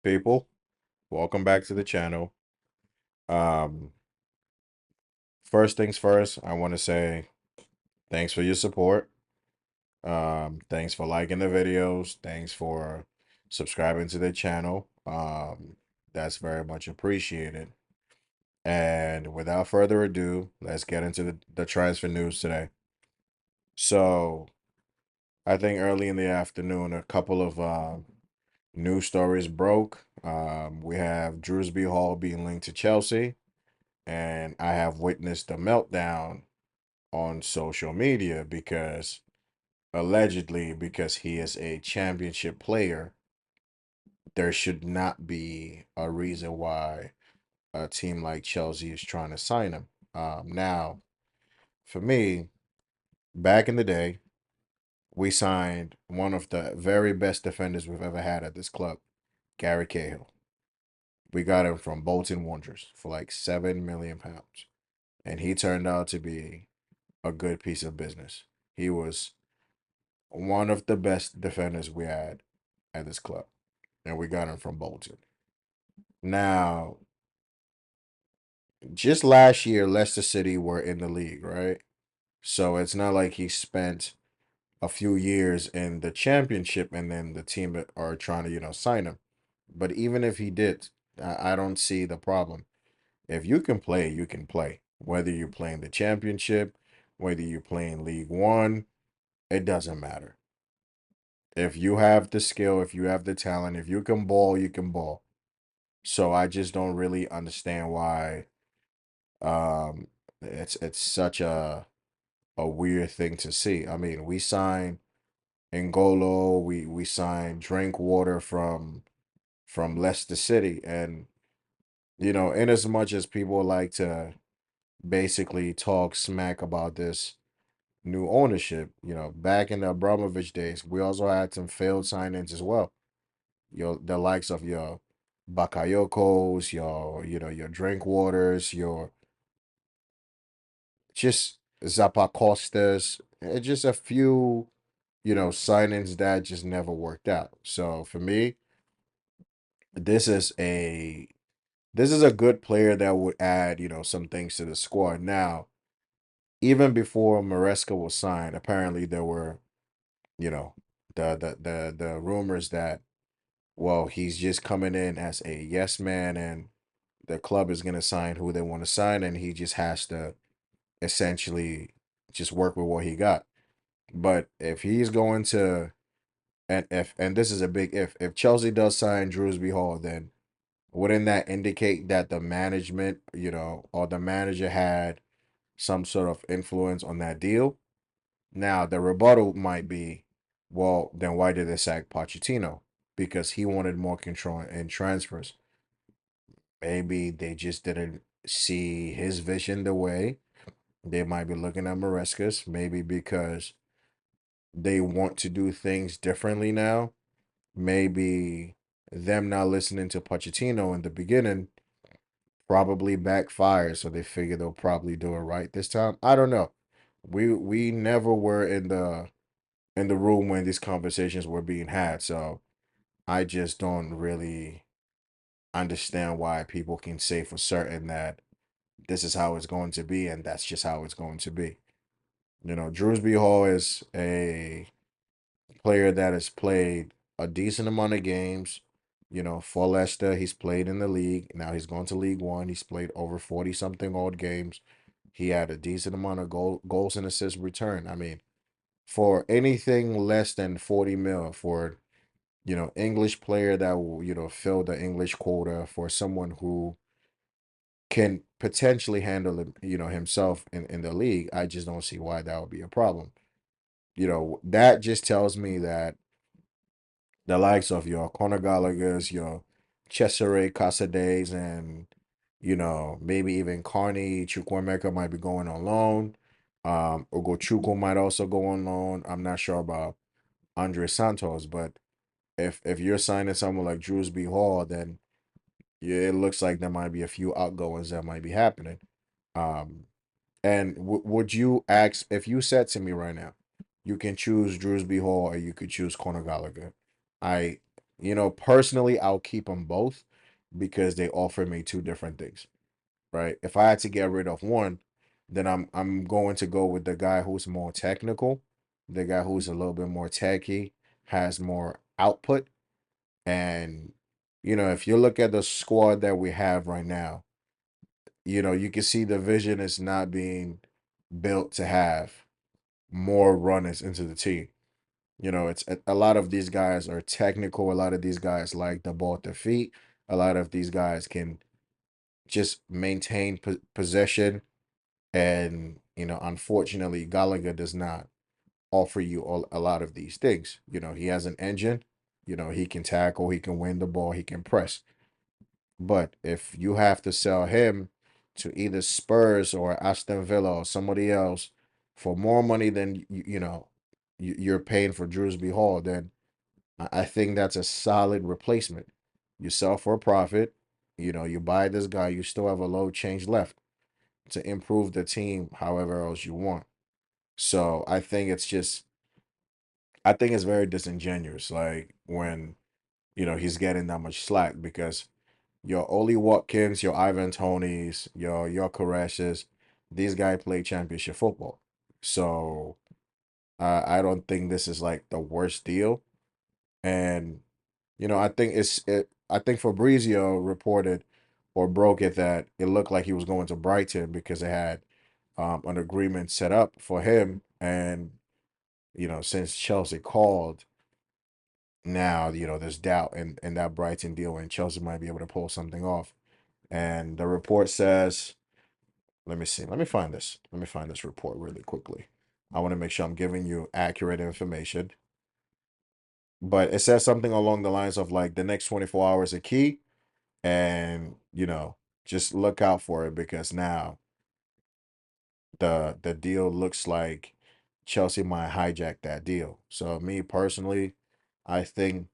people? Welcome back to the channel. Um, First things first, I want to say thanks for your support. Thanks for liking the videos. Thanks for subscribing to the channel. That's very much appreciated. And without further ado, let's get into the transfer news today. So I think early in the afternoon, a couple of news stories broke. We have Drewsbury-Hall being linked to Chelsea. And I have witnessed a meltdown on social media because allegedly, because he is a championship player, there should not be a reason why a team like Chelsea is trying to sign him. Now, for me, back in the day, we signed one of the very best defenders we've ever had at this club, Gary Cahill. We got him from Bolton Wanderers for like £7 million. And he turned out to be a good piece of business. He was one of the best defenders we had at this club, and we got him from Bolton. Now, just last year, Leicester City were in the league, right? So it's not like he spent a few years in the championship and then the team are trying to, sign him. But even if he did, I don't see the problem. If you can play, you can play. Whether you're playing the championship, whether you're playing League One, it doesn't matter. If you have the skill, if you have the talent, if you can ball, you can ball. So I just don't really understand why um it's such a weird thing to see. I mean, we signed Ngolo, we signed Drinkwater from Leicester City, and in as much as people like to basically talk smack about this new ownership, back in the Abramovich days, we also had some failed signings as well. The likes of your Bakayokos, your Drinkwaters, your just Zapacostas, and just a few, signings that just never worked out. So for me, this is a this is a good player that would add, some things to the squad. Now, even before Maresca was signed, apparently there were, you know, the rumors that, well, he's just coming in as a yes man and the club is going to sign who they want to sign, and he just has to essentially just work with what he got. But if he's going to, and this is a big if Chelsea does sign Drewsbury-Hall, then wouldn't that indicate that the management, or the manager had some sort of influence on that deal? Now, the rebuttal might be, well, then why did they sack Pochettino? Because he wanted more control in transfers. Maybe they just didn't see his vision the way they might be looking at Marescas. Maybe because they want to do things differently now. Maybe them not listening to Pochettino in the beginning probably backfire, so they figure they'll probably do it right this time. I don't know. We never were in the room when these conversations were being had, so I just don't really understand why people can say for certain that this is how it's going to be, and that's just how it's going to be. Drewsbury Hall is a player that has played a decent amount of games. For Leicester, he's played in the league. Now he's gone to League One. He's played over 40 something odd games. He had a decent amount of goals and assists return. I mean, for anything less than 40 mil for, English player that will, fill the English quota for someone who can potentially handle it, himself in the league, I just don't see why that would be a problem. That just tells me that the likes of your Conor Gallagher's, your Cesare Casades, and maybe even Carney Chukwuemeka might be going on loan. Ugochukwu might also go on loan. I'm not sure about Andre Santos, but if you're signing someone like Drewsbury Hall, then yeah, it looks like there might be a few outgoings that might be happening. Um, and would you ask if you said to me right now, you can choose Drewsbury Hall or you could choose Conor Gallagher? I personally, I'll keep them both because they offer me two different things, right? If I had to get rid of one, then I'm going to go with the guy who's more technical, the guy who's a little bit more techy, has more output. And if you look at the squad that we have right now, you can see the vision is not being built to have more runners into the team. It's a lot of these guys are technical. A lot of these guys like the ball at their feet. A lot of these guys can just maintain possession. And, unfortunately, Gallagher does not offer you a lot of these things. He has an engine. He can tackle, he can win the ball, he can press. But if you have to sell him to either Spurs or Aston Villa or somebody else for more money than you're paying for Drewsbury-Hall, then I think that's a solid replacement. You sell for a profit, you buy this guy, you still have a low change left to improve the team however else you want. So I think it's very disingenuous, like when he's getting that much slack because your Oli Watkins, your Ivan Tonys, your Koreshes, these guys play championship football. So I don't think this is like the worst deal. And I think Fabrizio reported or broke it that it looked like he was going to Brighton because they had an agreement set up for him. And since Chelsea called, now there's doubt in that Brighton deal, and Chelsea might be able to pull something off. And the report says, let me see. Let me find this report really quickly. I want to make sure I'm giving you accurate information. But it says something along the lines of like the next 24 hours are key, and just look out for it because now the deal looks like Chelsea might hijack that deal. So me personally, I think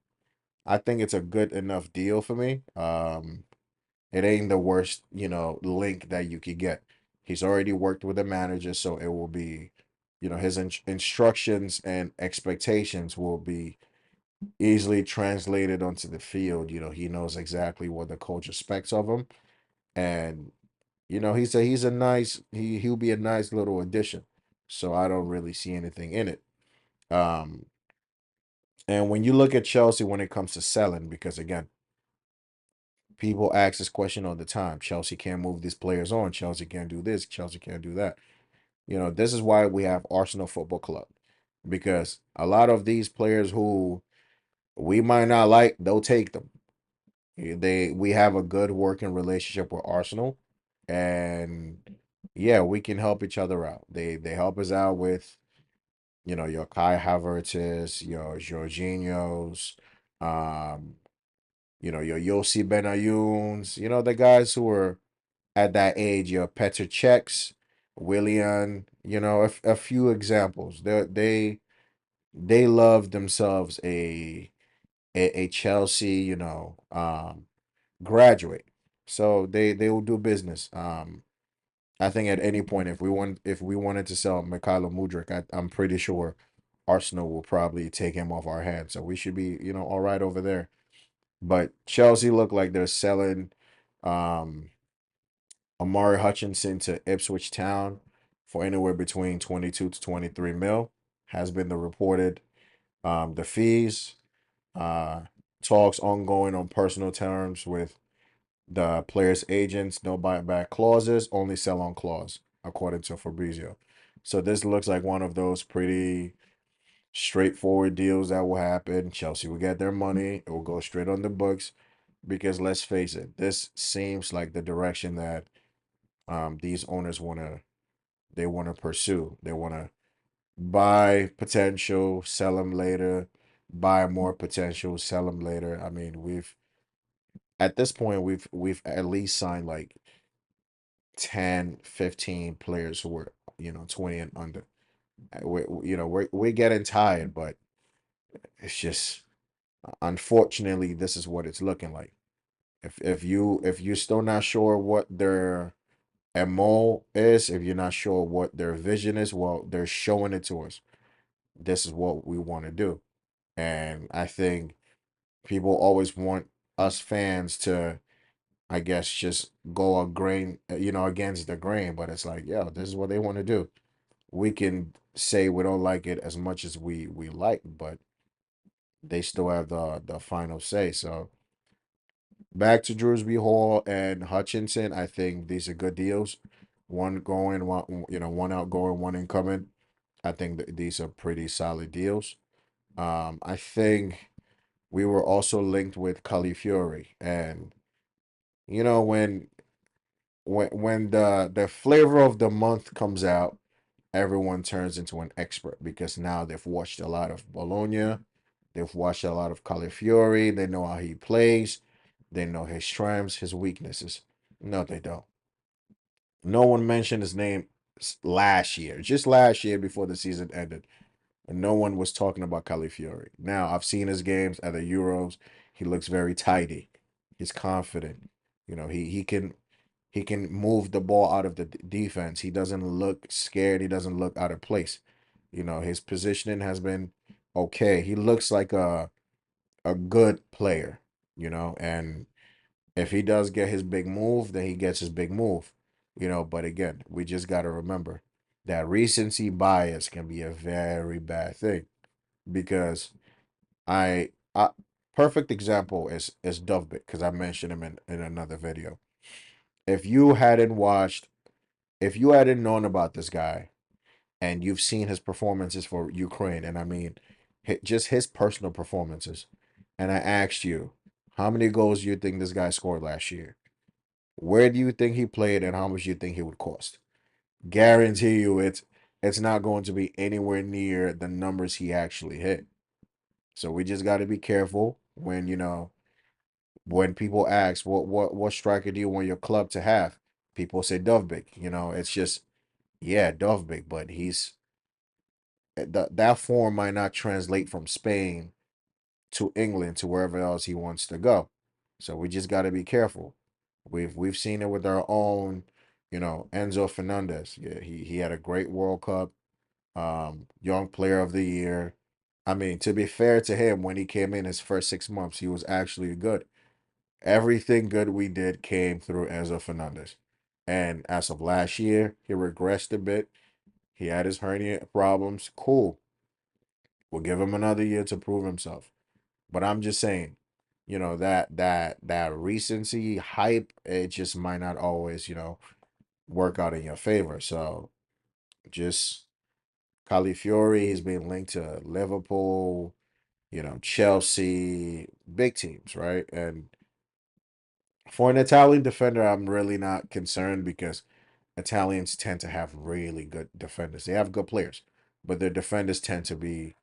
I think it's a good enough deal for me. It ain't the worst, link that you could get. He's already worked with a manager, so it will be, his instructions and expectations will be easily translated onto the field. He knows exactly what the coach expects of him, and he's a nice he'll be a nice little addition. So I don't really see anything in it. Um, and when you look at Chelsea when it comes to selling, because again, people ask this question all the time. Chelsea can't move these players on. Chelsea can't do this. Chelsea can't do that. This is why we have Arsenal Football Club, because a lot of these players who we might not like, they'll take them. We have a good working relationship with Arsenal, and yeah, we can help each other out. They help us out with your Kai Havertz's, your Jorginho's, um, your Yossi Benayoun's, the guys who are at that age, your Petr Cechs, Willian, a few examples. They love themselves a Chelsea, graduate. So they will do business. I think at any point, if we wanted to sell Mikhailo Mudryk, I'm pretty sure Arsenal will probably take him off our hands. So we should be, all right over there. But Chelsea look like they're selling um Amari Hutchinson to Ipswich Town for anywhere between 22 to 23 mil, has been the reported. The fees, uh, talks ongoing on personal terms with the players' agents, no buyback clauses, only sell on clause, according to Fabrizio. So this looks like one of those pretty straightforward deals that will happen. Chelsea will get their money, it will go straight on the books because let's face it, this seems like the direction that these owners want to pursue. They want to buy potential, sell them later, buy more potential, sell them later. I mean, we've at this point we've at least signed like 10, 15 players who were, 20 and under. We're getting tired, but it's just unfortunately this is what it's looking like. If you're still not sure what their MO is, if you're not sure what their vision is, well, they're showing it to us. This is what we want to do. And I think People always want us fans to, I guess, just go a grain, against the grain. But it's like, yo, this is what they want to do. We can say we don't like it as much as we like, but they still have the final say. So back to Drewsbury-Hall and Hutchinson, I think these are good deals. One going, one outgoing, one incoming. I think these are pretty solid deals. I think we were also linked with Califiori, and you know when the flavor of the month comes out, everyone turns into an expert because now they've watched a lot of Bologna, they've watched a lot of Califiori, they know how he plays, they know his strengths, his weaknesses. No, they don't. No one mentioned his name last year, just last year before the season ended. And no one was talking about Califiori. Now, I've seen his games at the Euros. He looks very tidy. He's confident. He can move the ball out of the defense. He doesn't look scared. He doesn't look out of place. His positioning has been okay. He looks like a good player, and if he does get his big move, then he gets his big move. But again, we just got to remember that recency bias can be a very bad thing because I perfect example is Dovbik because I mentioned him in another video. If you hadn't watched, if you hadn't known about this guy and you've seen his performances for Ukraine, and I mean just his personal performances, and I asked you how many goals you think this guy scored last year, where do you think he played, and how much do you think he would cost? Guarantee you, it's not going to be anywhere near the numbers he actually hit. So we just got to be careful when people ask what striker do you want your club to have, people say Dovbik. It's just, yeah, Dovbik, but that form might not translate from Spain to England to wherever else he wants to go. So we just got to be careful. We've seen it with our own, Enzo Fernandez. Yeah, he had a great World Cup, young player of the year. I mean, to be fair to him, when he came in his first 6 months, he was actually good. Everything good we did came through Enzo Fernandez. And as of last year, he regressed a bit. He had his hernia problems. Cool. We'll give him another year to prove himself. But I'm just saying, that recency hype, it just might not always, work out in your favor. So just Califiori has been linked to Liverpool, Chelsea, big teams, right? And for an Italian defender, I'm really not concerned because Italians tend to have really good defenders. They have good players, but their defenders tend to be,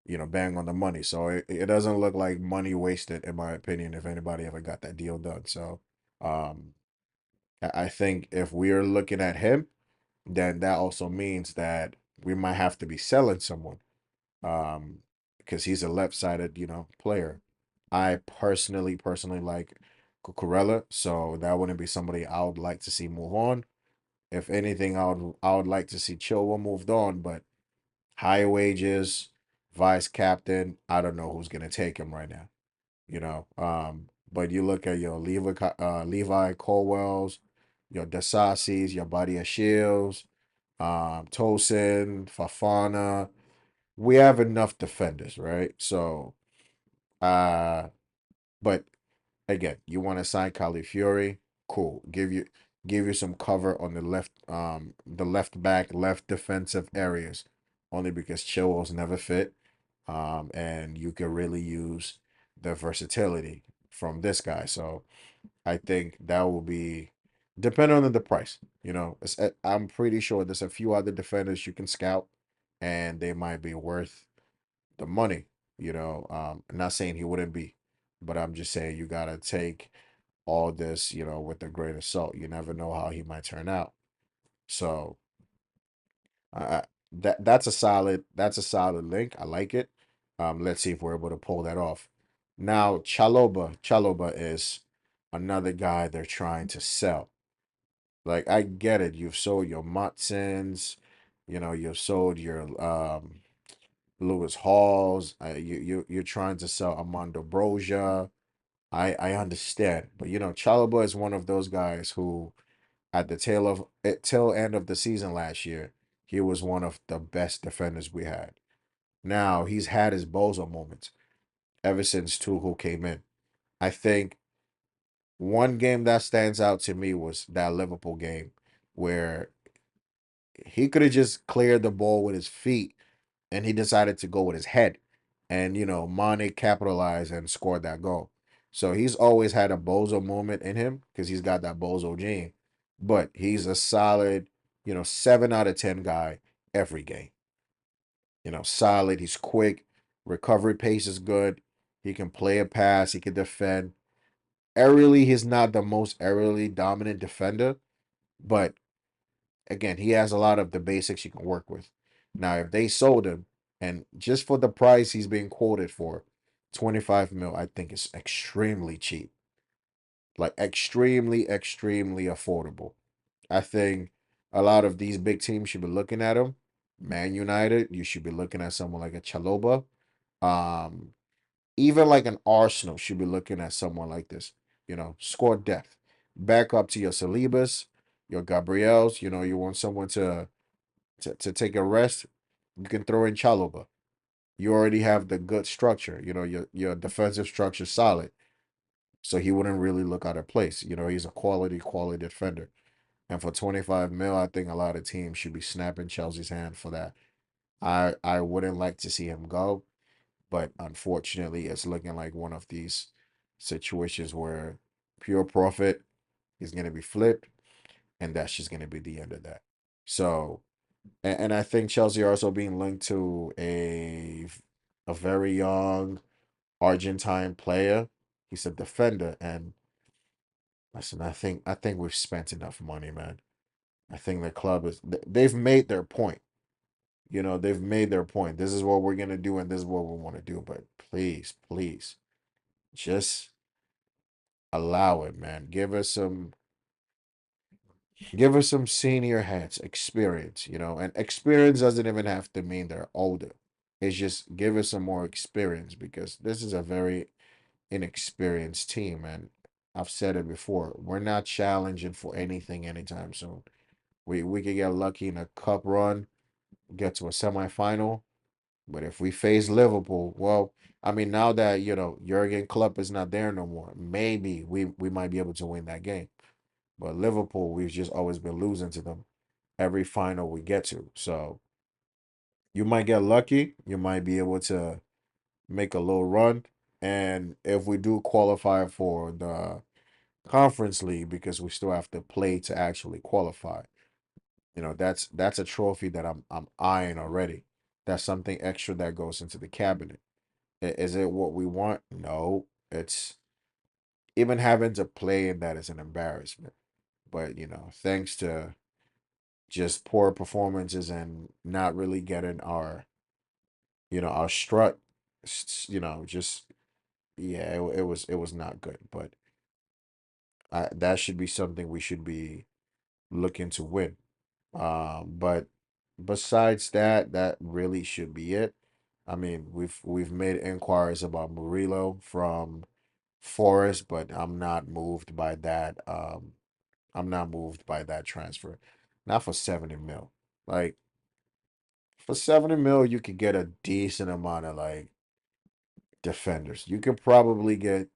bang on the money. So it doesn't look like money wasted, in my opinion, if anybody ever got that deal done. So um, I think if we are looking at him, then that also means that we might have to be selling someone um, because he's a left-sided, player. I personally like Cucurella, so that wouldn't be somebody I would like to see move on. If anything, I would like to see Chilwell moved on, but high wages, vice captain, I don't know who's gonna take him right now. But you look at your Levi Colwell's, your Dasasis, your Badia Shields, Tosin, Fafana. We have enough defenders, right? So, uh, but again, you want to sign Califiori, cool. Give you some cover on the left back, left defensive areas, only because Chilwell's never fit. And you can really use the versatility from this guy. So I think that will be depending on the price. I'm pretty sure there's a few other defenders you can scout, and they might be worth the money. I'm not saying he wouldn't be, but I'm just saying you gotta take all this, with a grain of salt. You never know how he might turn out. So that's a solid link. I like it. Let's see if we're able to pull that off. Now, Chalobah is another guy they're trying to sell. Like I get it. You've sold your Matsons, you've sold Lewis Halls. You're trying to sell Armando Broja. I understand, but Chalobah is one of those guys who, at the tail end of the season last year, he was one of the best defenders we had. Now he's had his bozo moments ever since Tuchel came in. I think one game that stands out to me was that Liverpool game where he could have just cleared the ball with his feet and he decided to go with his head. And, Mane capitalized and scored that goal. So he's always had a bozo moment in him because he's got that bozo gene. But he's a solid, 7 out of 10 guy every game. Solid. He's quick. Recovery pace is good. He can play a pass. He can defend. Aerially, he's not the most aerially dominant defender, but again, he has a lot of the basics you can work with. Now, if they sold him, and just for the price he's being quoted for, 25 mil, I think is extremely cheap. Like extremely, extremely affordable. I think a lot of these big teams should be looking at him. Man United, you should be looking at someone like a Chalobah. Um, Even like an Arsenal should be looking at someone like this. Score depth. Back up to your Salibas, your Gabriels. You want someone to take a rest. You can throw in Chalobah. You already have the good structure. Your defensive structure solid, so he wouldn't really look out of place. He's a quality defender. And for 25 mil, I think a lot of teams should be snapping Chelsea's hand for that. I wouldn't like to see him go. But unfortunately, it's looking like one of these situations where pure profit is going to be flipped, and that's just going to be the end of that. So, and I think Chelsea are also being linked to a very young Argentine player. He's a defender, and listen, I think we've spent enough money, man. I think the club they've made their point. They've made their point. This is what we're gonna do, and this is what we want to do. But please, please, just allow it, man. Give us some senior heads experience, and experience doesn't even have to mean they're older. It's just give us some more experience because this is a very inexperienced team, and I've said it before. We're not challenging for anything anytime soon. We could get lucky in a cup run, get to a semifinal, but if we face Liverpool, well, I mean, now that Jurgen Klopp is not there no more, maybe we might be able to win that game. But Liverpool, we've just always been losing to them every final we get to. So you might get lucky. You might be able to make a little run. And if we do qualify for the Conference League, because we still have to play to actually qualify, that's a trophy that I'm eyeing already. That's something extra that goes into the cabinet. Is it what we want? No. It's even having to play in that is an embarrassment. But thanks to just poor performances and not really getting our strut, just yeah, it was not good. But that should be something we should be looking to win. But besides that, that really should be it. I mean, we've made inquiries about Murillo from Forest, but I'm not moved by that. I'm not moved by that transfer. Not for 70 mil. Like for 70 mil, you could get a decent amount of like defenders. You could probably get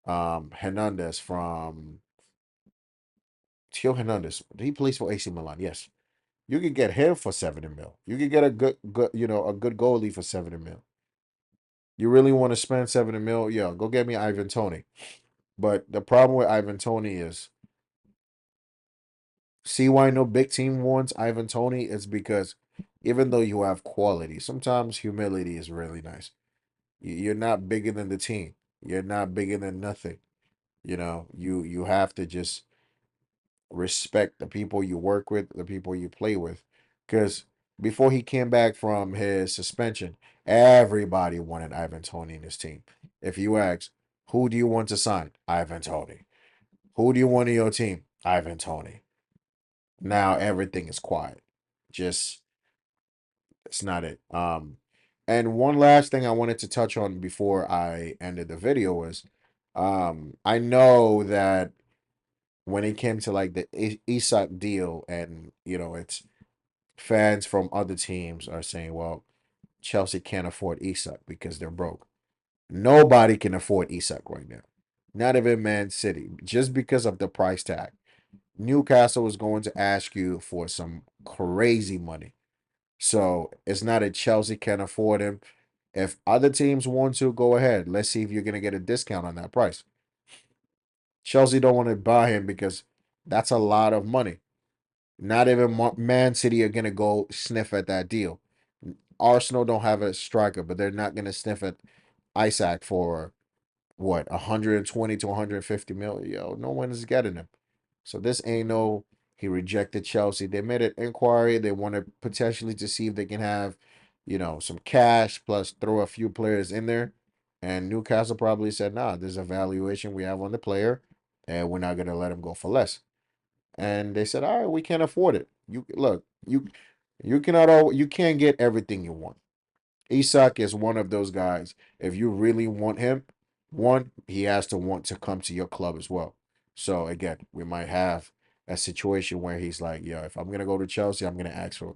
Hernandez from Tio Hernandez. He plays for AC Milan. Yes. You could get him for 70 mil. You could get a good goalie for 70 mil. You really want to spend 70 mil? Yeah, go get me Ivan Tony. But the problem with Ivan Tony is, see why no big team wants Ivan Tony is because even though you have quality, sometimes humility is really nice. You're not bigger than the team. You're not bigger than nothing. You have to just respect the people you work with, the people you play with. Because before he came back from his suspension, everybody wanted Ivan Tony in his team. If you ask, who do you want to sign? Ivan Tony. Who do you want in your team? Ivan Tony. Now everything is quiet. Just it's not it. And one last thing I wanted to touch on before I ended the video was, I know that when it came to like the Isak deal, and it's fans from other teams are saying, well, Chelsea can't afford Isak because they're broke. Nobody can afford Isak right now. Not even Man City, just because of the price tag. Newcastle is going to ask you for some crazy money. So it's not that Chelsea can afford him. If other teams want to, go ahead. Let's see if you're gonna get a discount on that price. Chelsea don't want to buy him because that's a lot of money. Not even Man City are gonna go sniff at that deal. Arsenal don't have a striker, but they're not gonna sniff at Isaac for what, 120 to 150 million. Yo, no one is getting him. So this ain't no, he rejected Chelsea. They made an inquiry. They wanted potentially to see if they can have, some cash plus throw a few players in there. And Newcastle probably said, nah, there's a valuation we have on the player, and we're not gonna let him go for less. And they said, all right, we can't afford it. You look, you cannot all you can't get everything you want. Isak is one of those guys. If you really want him, one, he has to want to come to your club as well. So again, we might have a situation where he's like, yo, if I'm gonna go to Chelsea, I'm gonna ask for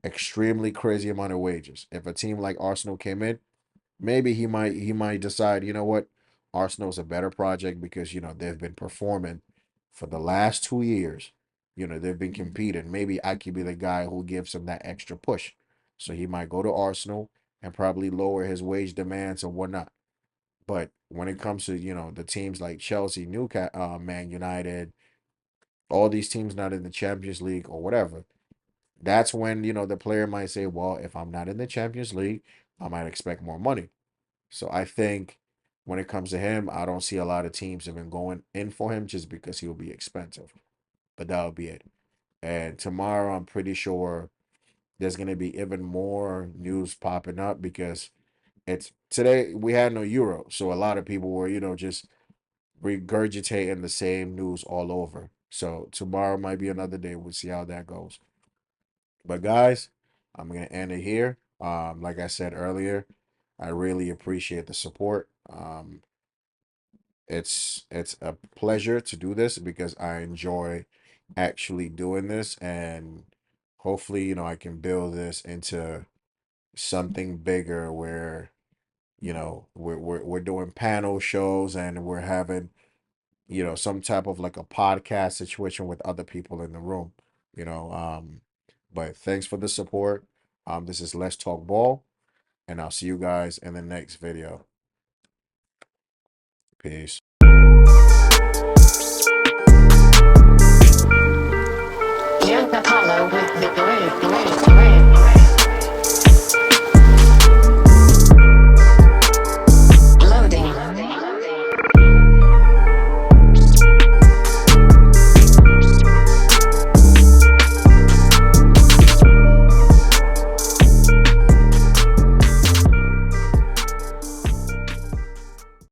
extremely crazy amount of wages. If a team like Arsenal came in, maybe he might decide, you know what, Arsenal's a better project because they've been performing for the last 2 years. They've been competing. Maybe I could be the guy who gives him that extra push. So he might go to Arsenal and probably lower his wage demands and whatnot. But when it comes to the teams like Chelsea, Newcastle, Man United, all these teams not in the Champions League or whatever, that's when the player might say, well, if I'm not in the Champions League, I might expect more money. So I think when it comes to him, I don't see a lot of teams even going in for him just because he'll be expensive. But that'll be it. And tomorrow, I'm pretty sure there's gonna be even more news popping up because it's today we had no Euro, so a lot of people were just regurgitating the same news all over. So tomorrow might be another day. We'll see how that goes. But guys, I'm gonna end it here. Like I said earlier, I really appreciate the support. It's a pleasure to do this because I enjoy actually doing this, and hopefully, I can build this into something bigger where, we're doing panel shows and we're having, some type of like a podcast situation with other people in the room, you know. But thanks for the support. This is Let's Talk Ball, and I'll see you guys in the next video. Peace.